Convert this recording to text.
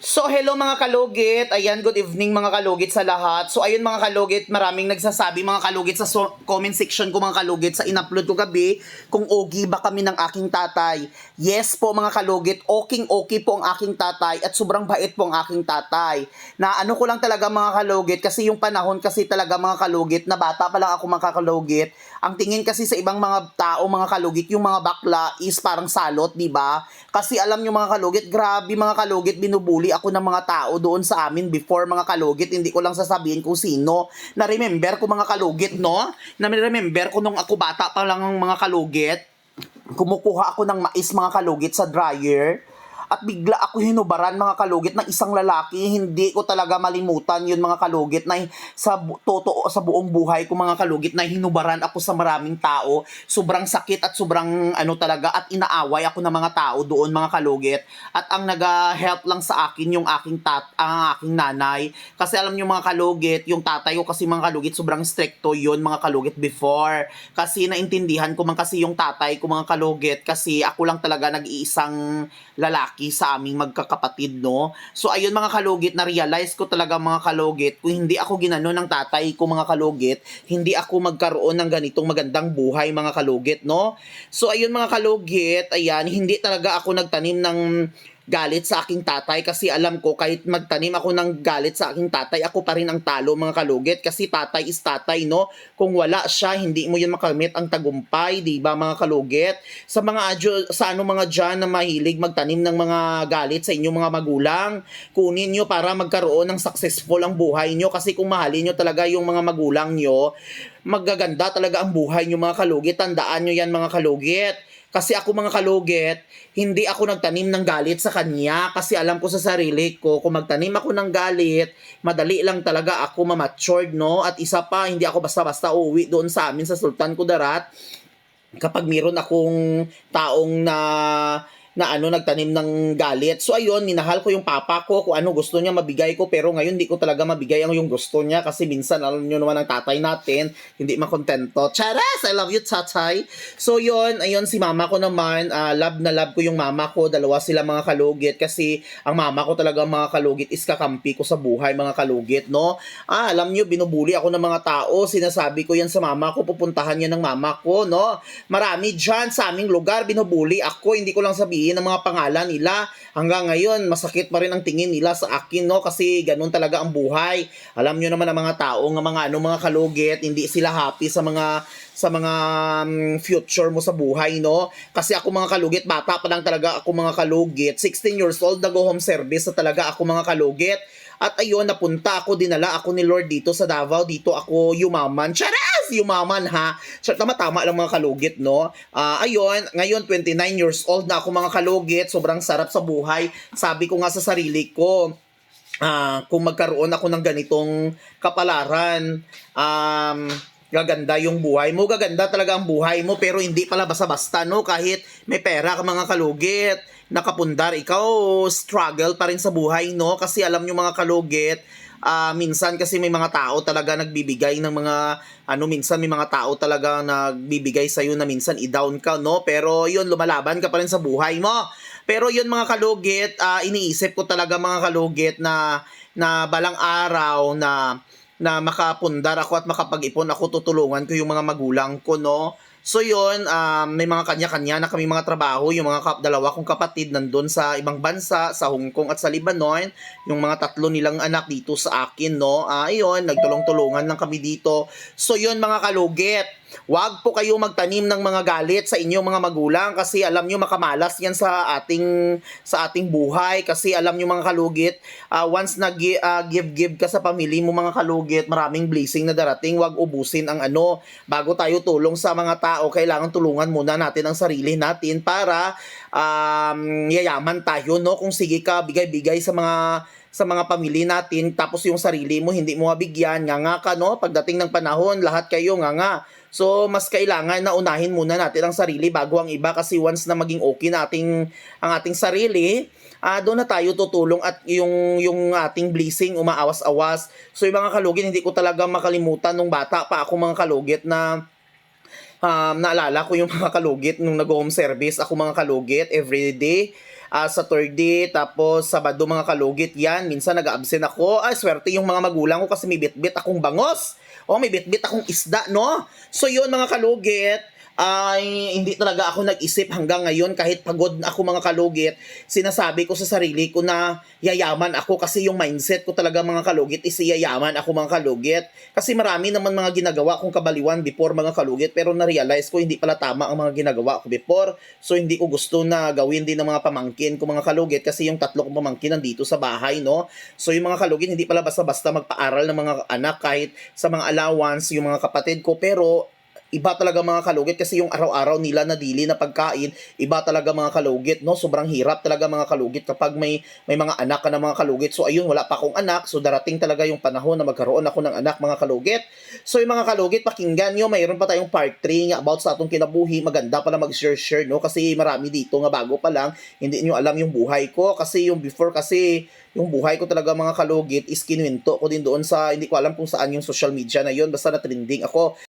So hello mga kalugit, ayan good evening mga kalugit sa lahat. So ayun mga kalugit, maraming nagsasabi mga kalugit sa comment section ko mga kalugit sa in-upload ko gabi kung ogi ba kami ng aking tatay. Yes po mga kalugit, okay po ang aking tatay at sobrang bait po ang aking tatay. Na ano ko lang talaga mga kalugit kasi yung panahon kasi talaga mga kalugit na bata pa lang ako mga kalugit. Ang tingin kasi sa ibang mga tao mga kalugit, yung mga bakla is parang salot, di ba? Kasi alam nyo mga kalugit, grabe mga kalugit, binubuli ako ng mga tao doon sa amin before mga kalugit. Hindi ko lang sasabihin kung sino. Na-remember ko mga kalugit, no? Na-remember ko nung ako bata pa lang ng mga kalugit. Kumukuha ako ng mais mga kalugit sa dryer. At bigla ako hinubaran mga kalugit ng isang lalaki. Hindi ko talaga malimutan yun mga kalugit na totoo sa buong buhay ko mga kalugit na hinubaran ako sa maraming tao. Sobrang sakit at sobrang ano talaga at inaaway ako ng mga tao doon mga kalugit. At ang nag-help lang sa akin yung ang aking nanay. Kasi alam niyo mga kalugit, yung tatay ko kasi mga kalugit sobrang stricto yun mga kalugit before. Kasi naintindihan ko man kasi yung tatay ko mga kalugit kasi ako lang talaga nag-iisang lalaki sa aming magkakapatid, no? So, ayun mga kalugit, na-realize ko talaga mga kalugit, kung hindi ako ginano ng tatay ko mga kalugit, hindi ako magkaroon ng ganitong magandang buhay mga kalugit, no? So, ayun mga kalugit, ayan, hindi talaga ako nagtanim ng galit sa aking tatay kasi alam ko kahit magtanim ako ng galit sa aking tatay, ako pa rin ang talo mga kalugit kasi tatay is tatay, no? Kung wala siya, hindi mo yan makamit ang tagumpay, di ba mga kalugit? Sa ano mga dyan na mahilig magtanim ng mga galit sa inyong mga magulang, kunin nyo para magkaroon ng successful ang buhay nyo kasi kung mahalin nyo talaga yung mga magulang nyo, magaganda talaga ang buhay nyo mga kalugit. Tandaan nyo yan mga kalugit. Kasi ako mga kalugit, hindi ako nagtanim ng galit sa kanya kasi alam ko sa sarili ko, kung magtanim ako ng galit, madali lang talaga ako mamatured, no? At isa pa, hindi ako basta-basta uuwi doon sa amin sa Sultan Kudarat kapag meron akong taong nagtanim ng galit. So ayun, minahal ko yung papa ko kung ano gusto niya mabigay ko pero ngayon di ko talaga mabigay ang yung gusto niya kasi minsan alam niyo naman ang tatay natin hindi makontento. Charas! I love you tatay. So yun, ayun si mama ko naman, love na love ko yung mama ko. Dalawa sila mga kalugit kasi ang mama ko talaga mga kalugit is kakampi ko sa buhay mga kalugit, no? Alam niyo binubuli ako ng mga tao. Sinasabi ko yan sa mama ko, pupuntahan yan ng mama ko, no? Marami dyan sa aming lugar binubuli ako. Hindi ko lang sabihin ng mga pangalan nila. Hanggang ngayon, masakit pa rin ang tingin nila sa akin, no? Kasi ganun talaga ang buhay. Alam nyo naman ang mga tao, ng mga kalugit, hindi sila happy sa mga future mo sa buhay, no? Kasi ako mga kalugit, bata pa lang talaga ako mga kalugit. 16 years old, nag-home service na talaga ako mga kalugit. At ayun, napunta ako, dinala ako ni Lord dito sa Davao. Dito ako yumaman. Charas! Yumaman ha. So, tama-tama lang mga kalugit, no? Ayun, ngayon 29 years old na ako mga kalugit. Sobrang sarap sa buhay. Sabi ko nga sa sarili ko, kung magkaroon ako ng ganitong kapalaran, gaganda yung buhay mo. Gaganda talaga ang buhay mo pero hindi pala basta-basta, no? Kahit may pera ka mga kalugit, nakapundar, ikaw struggle pa rin sa buhay, no? Kasi alam nyo mga kalugit, minsan kasi may mga tao talaga nagbibigay ng mga minsan may mga tao talaga nagbibigay sa iyo na minsan i-down ka, no? Pero yun, lumalaban ka pa rin sa buhay mo. Pero yun mga kalugit, iniisip ko talaga mga kalugit na balang araw na makapundar ako at makapag-ipon ako, tutulungan ko yung mga magulang ko, no? So yun, may mga kanya-kanya na kami mga trabaho, yung mga dalawa kong kapatid nandun sa ibang bansa, sa Hong Kong at sa Lebanon, yung mga tatlo nilang anak dito sa akin, no? Ayun, nagtulong-tulungan lang kami dito. So yun mga kalugit, wag po kayo magtanim ng mga galit sa inyong mga magulang kasi alam nyo makamalas yan sa ating buhay kasi alam nyo mga kalugit, once na give ka sa pamilya mo mga kalugit, maraming blessing na darating. Wag ubusin ang bago tayo tulong sa mga tao, kailangan tulungan muna natin ang sarili natin para yayaman tayo, no? Kung sige ka bigay-bigay sa mga pamilya natin tapos yung sarili mo hindi mo mabigyan, nga ka, no? Pagdating ng panahon lahat kayo nga. So, mas kailangan na unahin muna natin ang sarili bago ang iba kasi once na maging okay na ang ating sarili, doon na tayo tutulong at yung ating blessing umaawas-awas. So, yung mga kalugit, hindi ko talaga makalimutan nung bata pa ako mga kalugit na naalala ko yung mga kalugit nung nag-home service ako mga kalugit every day. Saturday, tapos Sabado mga kalugit yan. Minsan nag-absent ako. Ay, swerte yung mga magulang ko kasi may bit-bit akong bangos. O, may bit-bit akong isda, no? So yun mga kalugit, ay hindi talaga ako nag-isip hanggang ngayon kahit pagod na ako mga kalugit. Sinasabi ko sa sarili ko na yayaman ako kasi yung mindset ko talaga mga kalugit is yayaman ako mga kalugit. Kasi marami naman mga ginagawa kong kabaliwan before mga kalugit, pero na-realize ko hindi pala tama ang mga ginagawa ko before. So hindi ko gusto na gawin din ng mga pamangkin ko mga kalugit kasi yung 3 kong pamangkin nandito sa bahay, no? So yung mga kalugit hindi pala basta-basta magpaaral ng mga anak kahit sa mga allowance yung mga kapatid ko, pero iba talaga mga kalugit kasi yung araw-araw nila na dili na pagkain, iba talaga mga kalugit, no? Sobrang hirap talaga mga kalugit kapag may mga anak ka na mga kalugit. So ayun, wala pa akong anak, so darating talaga yung panahon na magkaroon ako ng anak mga kalugit. So yung mga kalugit, pakinggan nyo, mayroon pa tayong part 3 nga about sa atong kinabuhi. Maganda pala mag-share, no? Kasi marami dito nga bago pa lang, hindi nyo alam yung buhay ko. Kasi yung before kasi, yung buhay ko talaga mga kalugit is kinuwento ko din doon sa, hindi ko alam kung saan yung social media na yun, basta na trending ako.